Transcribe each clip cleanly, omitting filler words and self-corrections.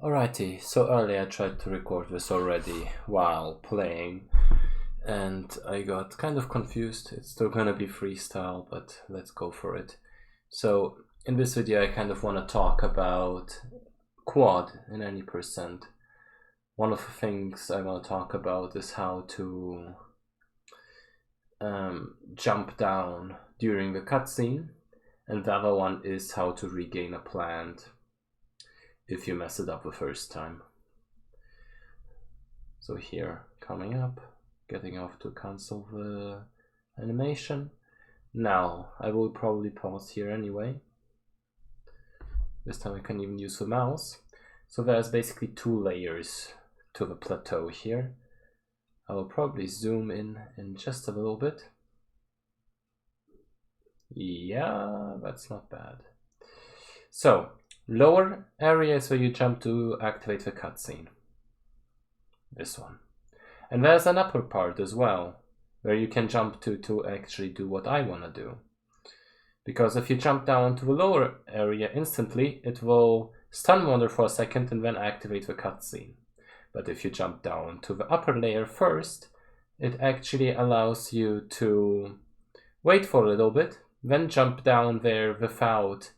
Alrighty, so earlier I tried to record this already while playing and I got kind of confused. It's still gonna be freestyle, but let's go for it. So in this video I kind of want to talk about quad in any percent. One of the things I want to talk about is how to jump down during the cutscene, and the other one is how to regain a plant if you mess it up the first time. So here, coming up, getting off to cancel the animation. Now, I will probably pause here anyway. This time I can even use the mouse. So there's basically two layers to the plateau here. I will probably zoom in just a little bit. Yeah, that's not bad. So, lower area is where you jump to activate the cutscene. This one. And there's an upper part as well, where you can jump to actually do what I want to do. Because if you jump down to the lower area instantly, it will stun Wander for a second and then activate the cutscene. But if you jump down to the upper layer first, it actually allows you to wait for a little bit, then jump down there without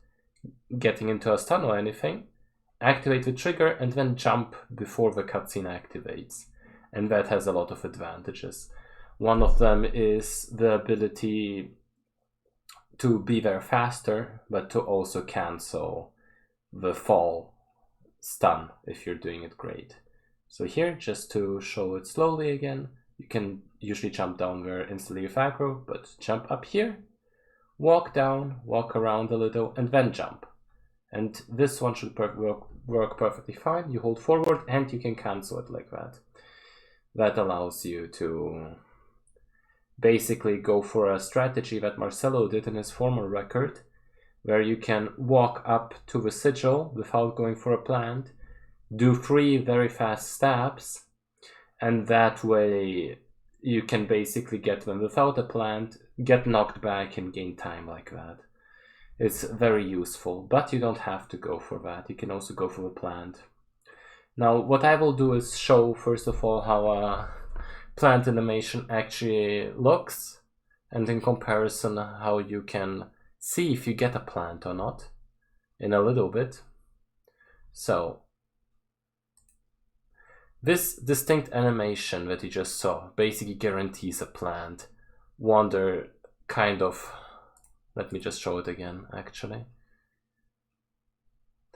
getting into a stun or anything, activate the trigger, and then jump before the cutscene activates. And that has a lot of advantages. One of them is the ability to be there faster, but to also cancel the fall stun if you're doing it great. So here, just to show it slowly again, you can usually jump down there instantly with aggro, but jump up here, walk down, walk around a little, and then jump. And this one should work perfectly fine. You hold forward and you can cancel it like that. That allows you to basically go for a strategy that Marcelo did in his former record, where you can walk up to the sigil without going for a plant, do 3 very fast stabs, and that way you can basically get them without a plant, get knocked back, and gain time like that. It's very useful, but you don't have to go for that. You can also go for a plant. Now, what I will do is show, first of all, how a plant animation actually looks, and in comparison, how you can see if you get a plant or not in a little bit. So, this distinct animation that you just saw basically guarantees a plant. Wander kind of... Let me just show it again, actually.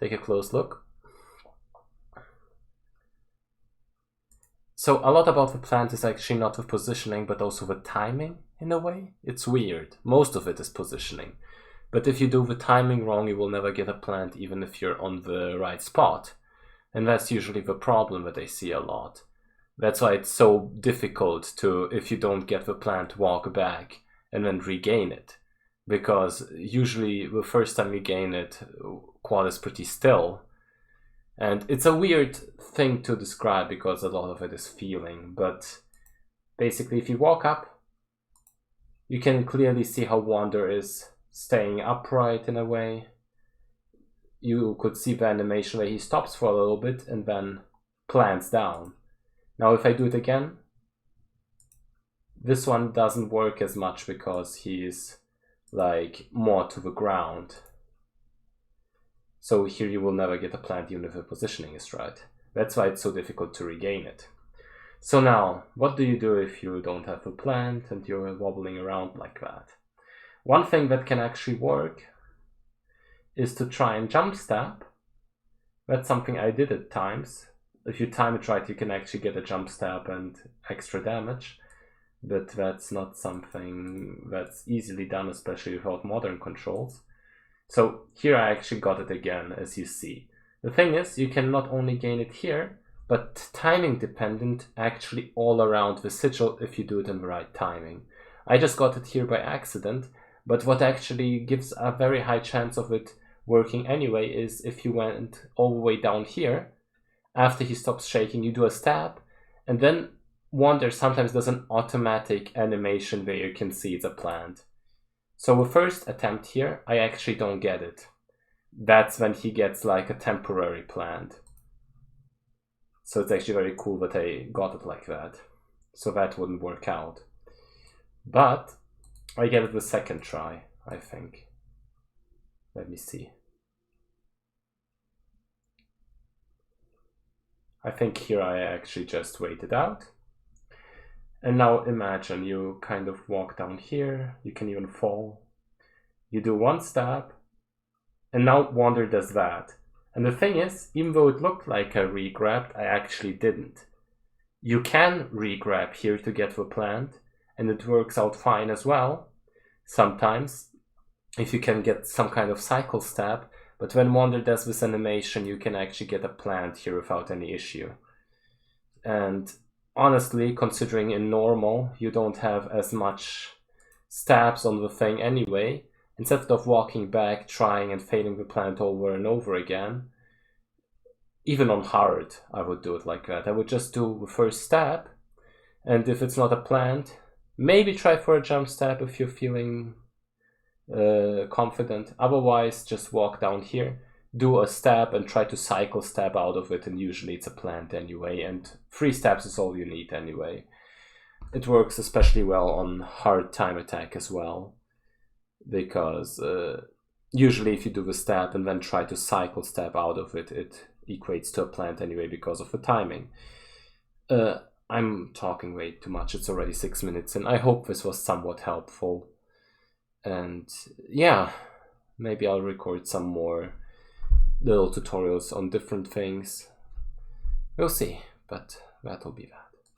Take a close look. So a lot about the plant is actually not the positioning, but also the timing, in a way. It's weird. Most of it is positioning. But if you do the timing wrong, you will never get a plant, even if you're on the right spot. And that's usually the problem that I see a lot. That's why it's so difficult to, if you don't get the plant, walk back and then regain it. Because usually the first time you gain it, quad is pretty still. And it's a weird thing to describe because a lot of it is feeling. But basically if you walk up, you can clearly see how Wander is staying upright in a way. You could see the animation where he stops for a little bit and then plants down. Now if I do it again, this one doesn't work as much because he is like more to the ground. So here you will never get a plant even if the positioning is right. That's why it's so difficult to regain it. So now, what do you do if you don't have a plant and you're wobbling around like that? One thing that can actually work is to try and jump stab. That's something I did at times. If you time it right, you can actually get a jump stab and extra damage. But that's not something that's easily done, especially without modern controls. So here I actually got it again, as you see. The thing is, you can not only gain it here, but timing dependent actually all around the sigil if you do it in the right timing. I just got it here by accident, but what actually gives a very high chance of it working anyway is if you went all the way down here, after he stops shaking, you do a stab, and then Wander sometimes does an automatic animation where you can see it's a plant. So the first attempt here, I actually don't get it. That's when he gets like a temporary plant. So it's actually very cool that I got it like that. So that wouldn't work out. But I get it the second try, I think. Let me see. I think here I actually just waited out. And now imagine you kind of walk down here, you can even fall. You do one stab, and now Wander does that. And the thing is, even though it looked like I re-grabbed, I actually didn't. You can re-grab here to get the plant, and it works out fine as well. Sometimes, if you can get some kind of cycle stab, but when Wander does this animation, you can actually get a plant here without any issue. And honestly, considering in normal, you don't have as much stabs on the thing anyway, instead of walking back, trying and failing the plant over and over again, even on hard, I would do it like that. I would just do the first stab, and if it's not a plant, maybe try for a jump stab if you're feeling confident. Otherwise, just walk down here, do a stab and try to cycle stab out of it, and usually it's a plant anyway, and 3 stabs is all you need anyway. It works especially well on hard time attack as well, because usually if you do the stab and then try to cycle stab out of it, it equates to a plant anyway because of the timing. I'm talking way too much, it's already 6 minutes, and I hope this was somewhat helpful. And yeah, maybe I'll record some more little tutorials on different things. We'll see, but that'll be that.